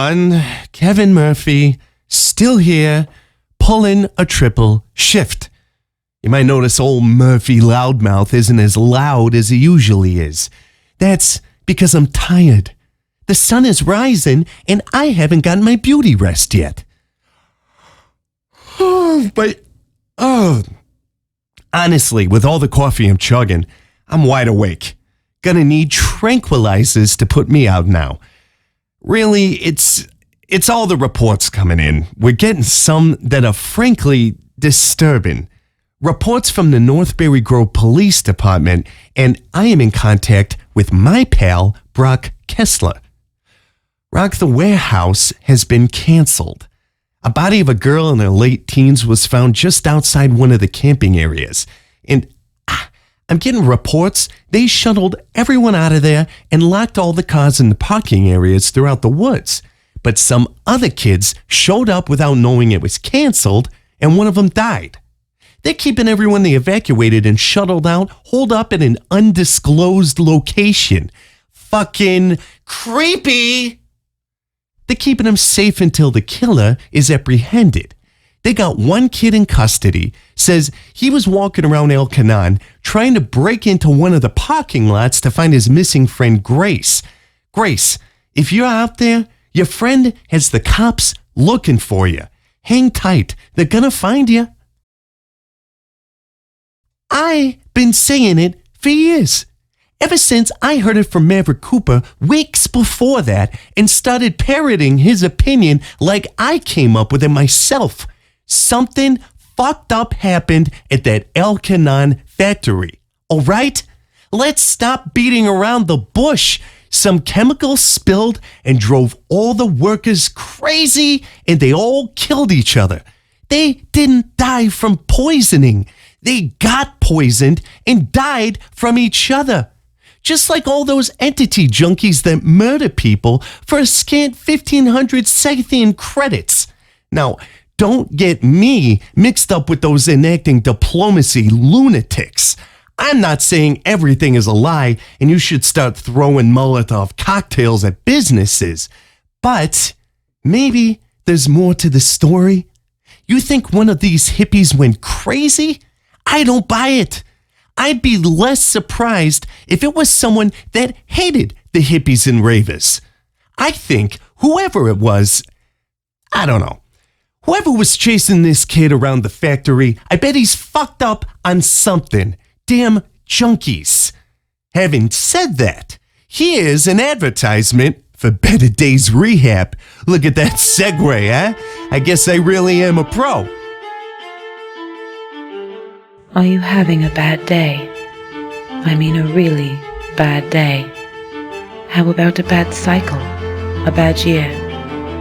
everyone. Kevin Murphy, still here, pulling a triple shift. You might notice old Murphy Loudmouth isn't as loud as he usually is. That's because I'm tired. The sun is rising and I haven't gotten my beauty rest yet. Honestly, with all the coffee I'm chugging, I'm wide awake. Gonna need tranquilizers to put me out now. Really, it's all the reports coming in. We're getting some that are frankly disturbing. Reports from the Northbury Grove Police Department, and I am in contact with my pal, Brock Kessler. Rock the Warehouse has been canceled. A body of a girl in her late teens was found just outside one of the camping areas. And I'm getting reports they shuttled everyone out of there and locked all the cars in the parking areas throughout the woods. But some other kids showed up without knowing it was canceled, and one of them died. They're keeping everyone they evacuated and shuttled out holed up in an undisclosed location. Fucking creepy! They're keeping them safe until the killer is apprehended. They got one kid in custody, says he was walking around El Canon trying to break into one of the parking lots to find his missing friend Grace. Grace, if you're out there, your friend has the cops looking for you. Hang tight, they're gonna find you. I've been saying it for years. Ever since I heard it from Maverick Cooper weeks before that and started parroting his opinion like I came up with it myself. Something fucked up happened at that El Canon factory. All right? Let's stop beating around the bush. Some chemicals spilled and drove all the workers crazy, and they all killed each other. They didn't die from poisoning. They got poisoned and died from each other. Just like all those entity junkies that murder people for a scant 1,500 Scythian credits. Now, don't get me mixed up with those enacting diplomacy lunatics. I'm not saying everything is a lie and you should start throwing Molotov cocktails at businesses. But maybe there's more to the story. You think one of these hippies went crazy? I don't buy it. I'd be less surprised if it was someone that hated the hippies and ravers. I think whoever it was, I don't know. Whoever was chasing this kid around the factory, I bet he's fucked up on something. Damn junkies. Having said that, here's an advertisement for Better Days Rehab. Look at that segue, huh? I guess I really am a pro. Are you having a bad day? I mean a really bad day. How about a bad cycle? A bad year?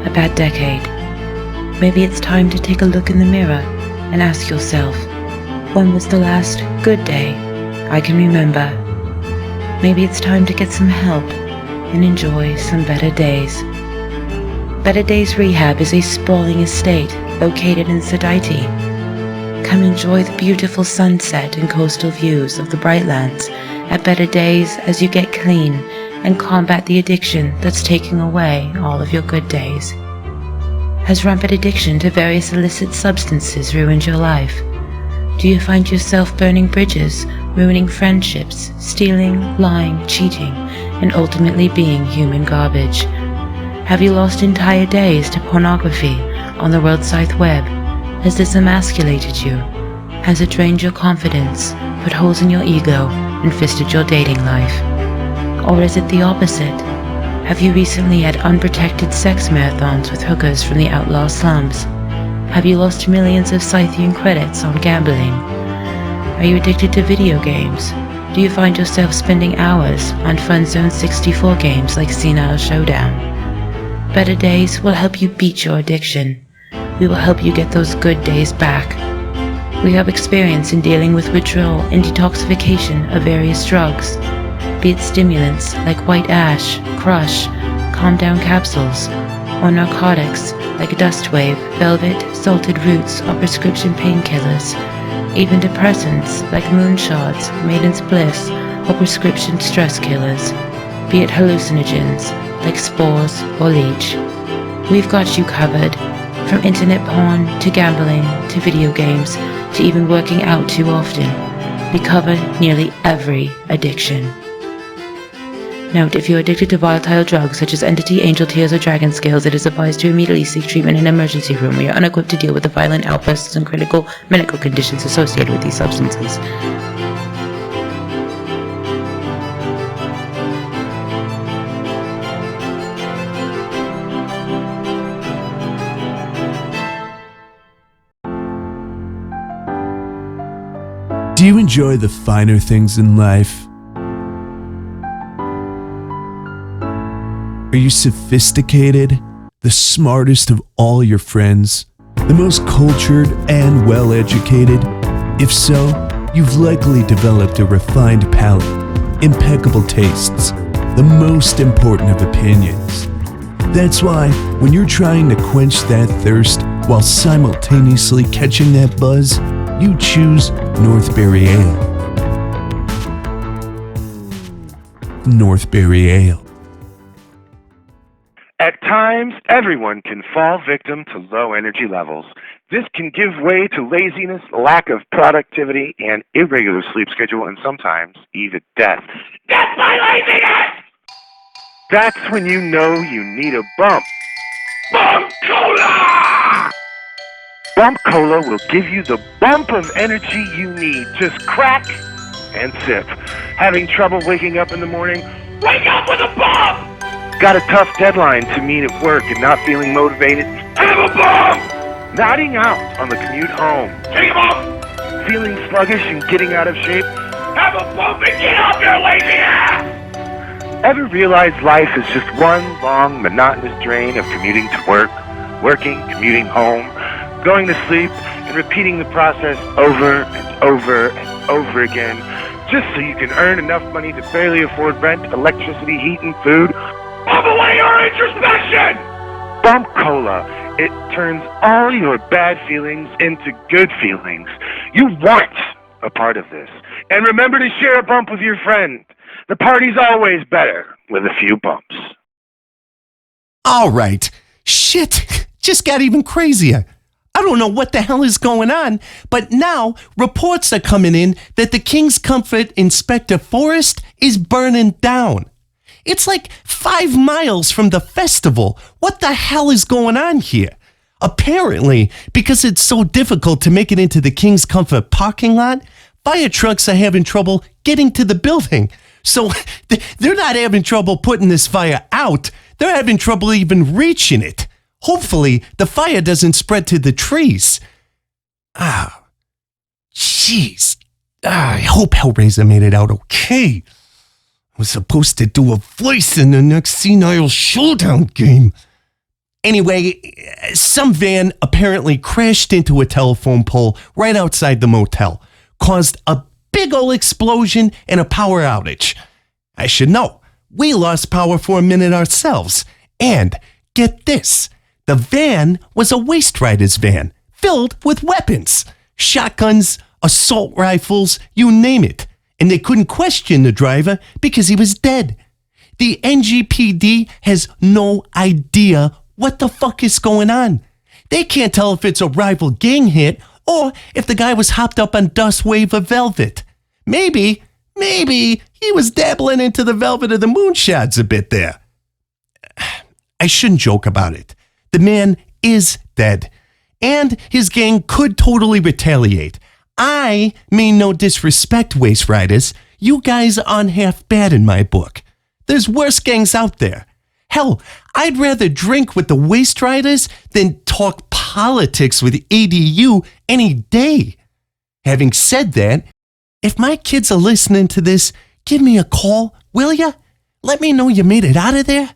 A bad decade? Maybe it's time to take a look in the mirror and ask yourself, when was the last good day I can remember? Maybe it's time to get some help and enjoy some better days. Better Days Rehab is a sprawling estate located in Scythe. Come enjoy the beautiful sunset and coastal views of the Brightlands at Better Days as you get clean and combat the addiction that's taking away all of your good days. Has rampant addiction to various illicit substances ruined your life? Do you find yourself burning bridges, ruining friendships, stealing, lying, cheating, and ultimately being human garbage? Have you lost entire days to pornography on the World Scythe web? Has this emasculated you? Has it drained your confidence, put holes in your ego, and fisted your dating life? Or is it the opposite? Have you recently had unprotected sex marathons with hookers from the outlaw slums? Have you lost millions of Scythian credits on gambling? Are you addicted to video games? Do you find yourself spending hours on Fun Zone 64 games like Senile Showdown? Better Days will help you beat your addiction. We will help you get those good days back. We have experience in dealing with withdrawal and detoxification of various drugs, be it stimulants like white ash, crush, calm down capsules, or narcotics like dust wave, velvet, salted roots, or prescription painkillers, even depressants like moonshots, maiden's bliss, or prescription stress killers, be it hallucinogens like spores or leech. We've got you covered. From internet porn, to gambling, to video games, to even working out too often. We cover nearly every addiction. Note, if you're addicted to volatile drugs such as Entity, Angel Tears, or Dragon Scales, it is advised to immediately seek treatment in an emergency room where you're unequipped to deal with the violent outbursts and critical medical conditions associated with these substances. Do you enjoy the finer things in life? Are you sophisticated, the smartest of all your friends, the most cultured and well-educated? If so, you've likely developed a refined palate, impeccable tastes, the most important of opinions. That's why, when you're trying to quench that thirst while simultaneously catching that buzz, you choose Northbury Ale. Northbury Ale. At times, everyone can fall victim to low energy levels. This can give way to laziness, lack of productivity, and irregular sleep schedule, and sometimes even death. Death by laziness! That's when you know you need a bump. Bump Cola! Bump Cola will give you the bump of energy you need. Just crack and sip. Having trouble waking up in the morning? Wake up with a bump! Got a tough deadline to meet at work and not feeling motivated? Have a bump! Nodding out on the commute home? Take a bump! Feeling sluggish and getting out of shape? Have a bump and get up your lazy ass! Ever realize life is just one long, monotonous drain of commuting to work, working, commuting home, going to sleep, and repeating the process over and over and over again, just so you can earn enough money to barely afford rent, electricity, heat, and food? Pump away your introspection! Bump Cola. It turns all your bad feelings into good feelings. You want a part of this. And remember to share a bump with your friend. The party's always better with a few bumps. All right. Shit. Just got even crazier. I don't know what the hell is going on, but now reports are coming in that the King's Comfort Inspector Forest is burning down. It's like 5 miles from the festival. What the hell is going on here? Apparently, because it's so difficult to make it into the King's Comfort parking lot, fire trucks are having trouble getting to the building. So they're not having trouble putting this fire out. They're having trouble even reaching it. Hopefully, the fire doesn't spread to the trees. Jeez. I hope Hellraiser made it out okay. I was supposed to do a voice in the next Senile showdown game. Anyway, some van apparently crashed into a telephone pole right outside the motel, caused a big ol' explosion and a power outage. I should know, we lost power for a minute ourselves. And get this, the van was a waste rider's van, filled with weapons, shotguns, assault rifles, you name it. And they couldn't question the driver because he was dead. The NGPD has no idea what the fuck is going on. They can't tell if it's a rival gang hit or if the guy was hopped up on Dust Wave or Velvet. Maybe he was dabbling into the Velvet of the Moonshots a bit there. I shouldn't joke about it. The man is dead, and his gang could totally retaliate. I mean no disrespect, Waste Riders. You guys aren't half bad in my book. There's worse gangs out there. Hell, I'd rather drink with the Waste Riders than talk politics with ADU any day. Having said that, if my kids are listening to this, give me a call, will ya? Let me know you made it out of there.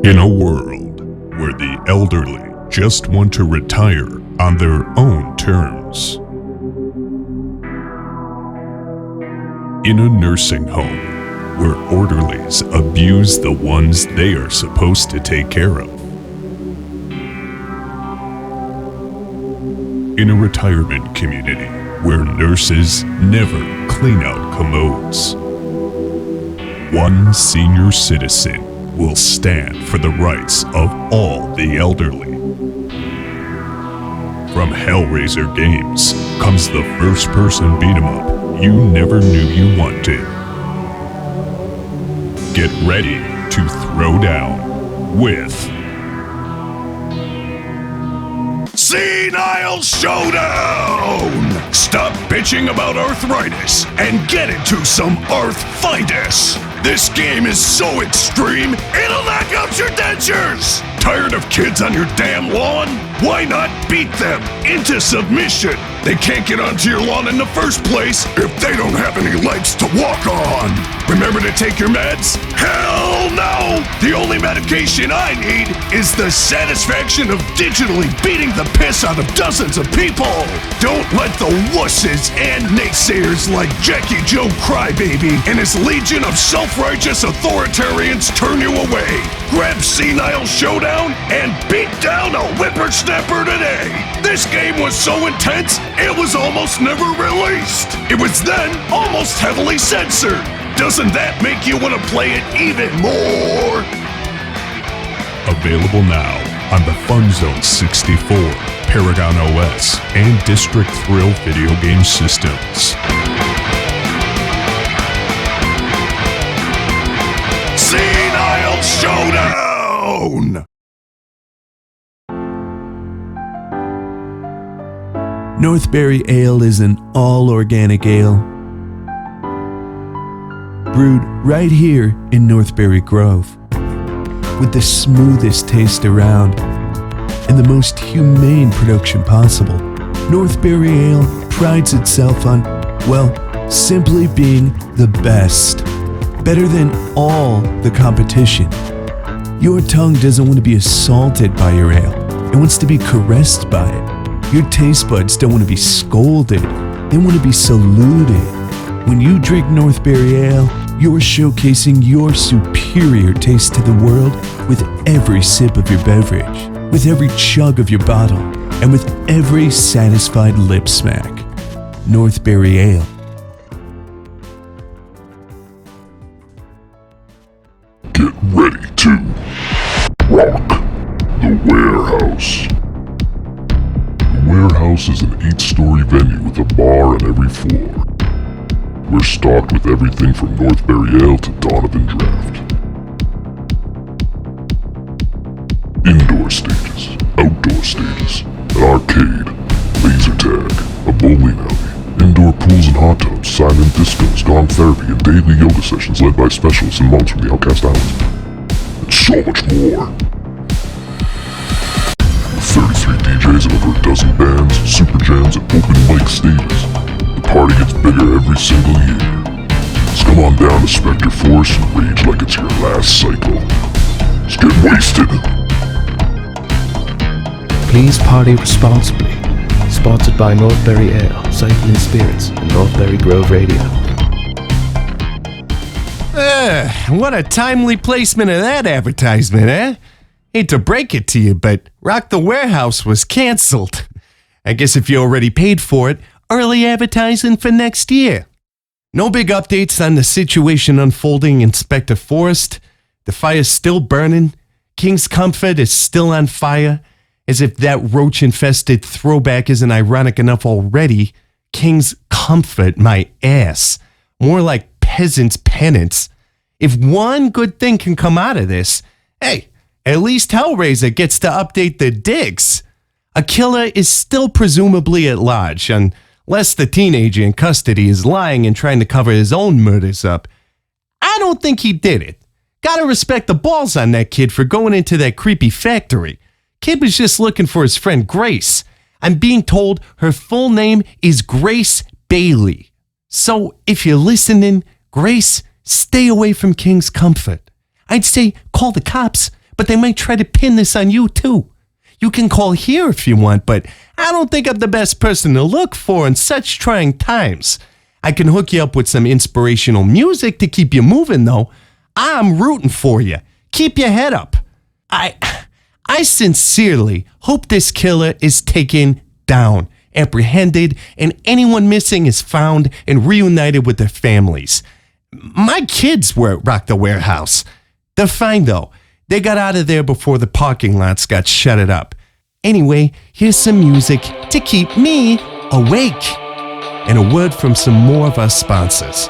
In a world where the elderly just want to retire on their own terms. In a nursing home where orderlies abuse the ones they are supposed to take care of. In a retirement community where nurses never clean out commodes. One senior citizen will stand for the rights of all the elderly. From Hellraiser Games comes the first-person beat-em-up you never knew you wanted. Get ready to throw down with Senile Showdown! Stop bitching about arthritis and get into some arthritis! This game is so extreme, it'll knock out your dentures! Tired of kids on your damn lawn? Why not beat them into submission? They can't get onto your lawn in the first place if they don't have any legs to walk on. Remember to take your meds? Hell no! The only medication I need is the satisfaction of digitally beating the piss out of dozens of people. Don't let the wusses and naysayers like Jackie Joe Crybaby and his legion of self-righteous authoritarians turn you away. Grab Senile Showdown and beat down a whippersnapper today. This game was so intense, it was almost never released. It was then almost heavily censored. Doesn't that make you want to play it even more? Available now on the Fun Zone 64, Paragon OS, and District Thrill video game systems. Senile Showdown! Northbury Ale is an all-organic ale brewed right here in Northbury Grove, with the smoothest taste around and the most humane production possible. Northbury Ale prides itself on, well, simply being the best, better than all the competition. Your tongue doesn't want to be assaulted by your ale, it wants to be caressed by it. Your taste buds don't want to be scolded, they want to be saluted. When you drink Northbury Ale, you're showcasing your superior taste to the world with every sip of your beverage, with every chug of your bottle, and with every satisfied lip smack. Northbury Ale. Get ready to rock the warehouse. The warehouse is an 8-story venue with a bar on every floor. We're stocked with everything from Northbury Ale to Donovan Draft. Indoor stages, outdoor stages, an arcade, laser tag, a bowling alley, indoor pools and hot tubs, silent discos, gong therapy, and daily yoga sessions led by specialists and monks from the Outcast Islands. And so much more. With 33 DJs and over a dozen bands, super jams, and open mic stages, the party gets bigger every single year. So come on down to Spectre Force and rage like it's your last cycle. Let's get wasted. Please party responsibly. Sponsored by Northbury Ale, Scythe and Spirits, and Northbury Grove Radio. What a timely placement of that advertisement, eh? Hate to break it to you, but Rock the Warehouse was canceled. I guess if you already paid for it, early advertising for next year. No big updates on the situation unfolding in Spectre Forest. The fire's still burning. King's Comfort is still on fire. As if that roach-infested throwback isn't ironic enough already. King's Comfort, my ass. More like peasant's penance. If one good thing can come out of this, hey, at least Hellraiser gets to update the digs. A killer is still presumably at large, unless the teenager in custody is lying and trying to cover his own murders up. I don't think he did it. Gotta respect the balls on that kid for going into that creepy factory. Kid was just looking for his friend Grace. I'm being told her full name is Grace Bailey. So if you're listening, Grace, stay away from King's Comfort. I'd say call the cops, but they might try to pin this on you too. You can call here if you want, but I don't think I'm the best person to look for in such trying times. I can hook you up with some inspirational music to keep you moving though. I'm rooting for you. Keep your head up. I sincerely hope this killer is taken down, apprehended, and anyone missing is found and reunited with their families. My kids were at Rock the Warehouse. They're fine though. They got out of there before the parking lots got shuttered up. Anyway, here's some music to keep me awake. And a word from some more of our sponsors.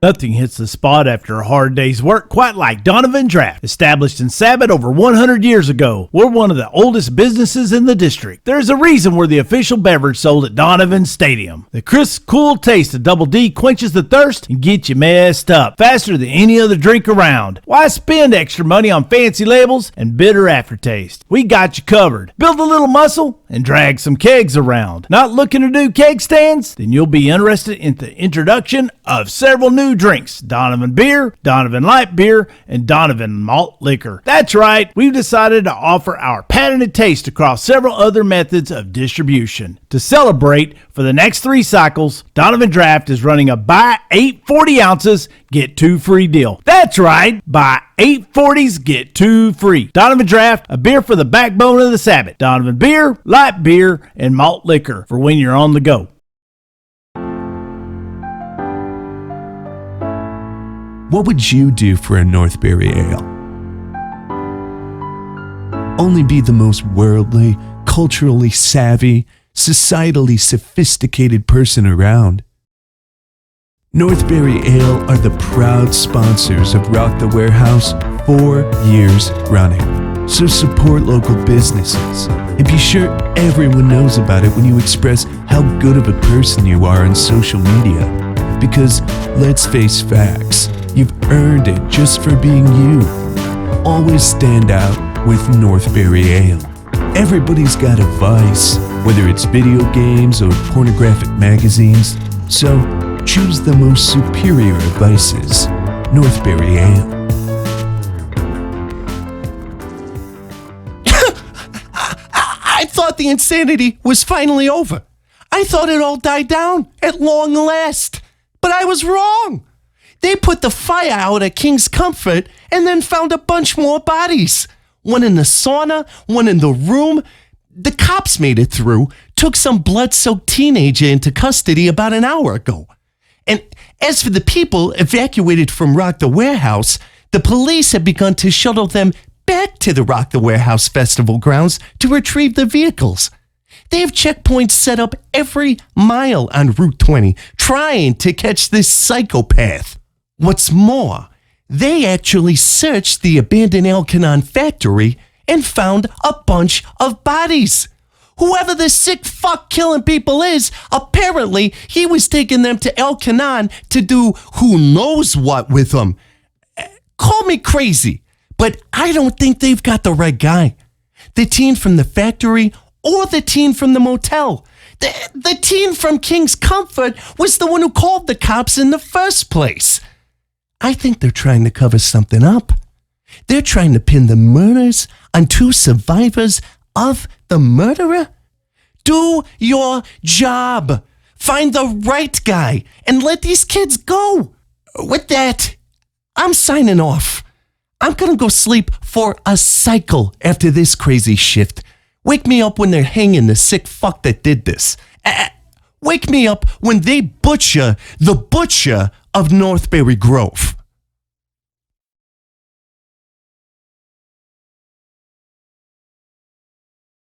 Nothing hits the spot after a hard day's work quite like Donovan Draft. Established in Sabbath over 100 years ago, we're one of the oldest businesses in the district. There's a reason we're the official beverage sold at Donovan Stadium. The crisp, cool taste of Double D quenches the thirst and gets you messed up faster than any other drink around. Why spend extra money on fancy labels and bitter aftertaste? We got you covered. Build a little muscle and drag some kegs around. Not looking to do keg stands? Then you'll be interested in the introduction of several new drinks: Donovan Beer, Donovan Light Beer, and Donovan Malt Liquor. That's right, we've decided to offer our patented taste across several other methods of distribution. To celebrate, for the next 3 cycles, Donovan Draft is running a buy 8 40 ounces, get 2 free deal. That's right, buy 8 40s, get 2 free. Donovan Draft, a beer for the backbone of the Sabbath. Donovan Beer, Light Beer, and Malt Liquor for when you're on the go. What would you do for a Northbury ale? Only be the most worldly, culturally savvy, societally sophisticated person around. Northbury Ale are the proud sponsors of Rock the Warehouse 4 years running. So support local businesses and be sure everyone knows about it when you express how good of a person you are on social media. Because let's face facts, you've earned it just for being you. Always stand out with Northbury Ale. Everybody's got a vice, whether it's video games or pornographic magazines. So choose the most superior of vices, Northbury Ale. I thought the insanity was finally over. I thought it all died down at long last. But I was wrong. They put the fire out at King's Comfort and then found a bunch more bodies. One in the sauna, one in the room. The cops made it through, took some blood-soaked teenager into custody about an hour ago. And as for the people evacuated from Rock the Warehouse, the police have begun to shuttle them back to the Rock the Warehouse festival grounds to retrieve the vehicles. They have checkpoints set up every mile on Route 20, trying to catch this psychopath. What's more, they actually searched the abandoned Elkanon factory and found a bunch of bodies. Whoever this sick fuck killing people is, apparently he was taking them to Elkanon to do who knows what with them. Call me crazy, but I don't think they've got the right guy. The teen from the factory or the teen from the motel. The teen from King's Comfort was the one who called the cops in the first place. I think they're trying to cover something up. They're trying to pin the murders on two survivors of the murderer. Do your job. Find the right guy and let these kids go. With that, I'm signing off. I'm going to go sleep for a cycle after this crazy shift. Wake me up when they're hanging the sick fuck that did this. Wake me up when they butcher the butcher of Northbury Grove.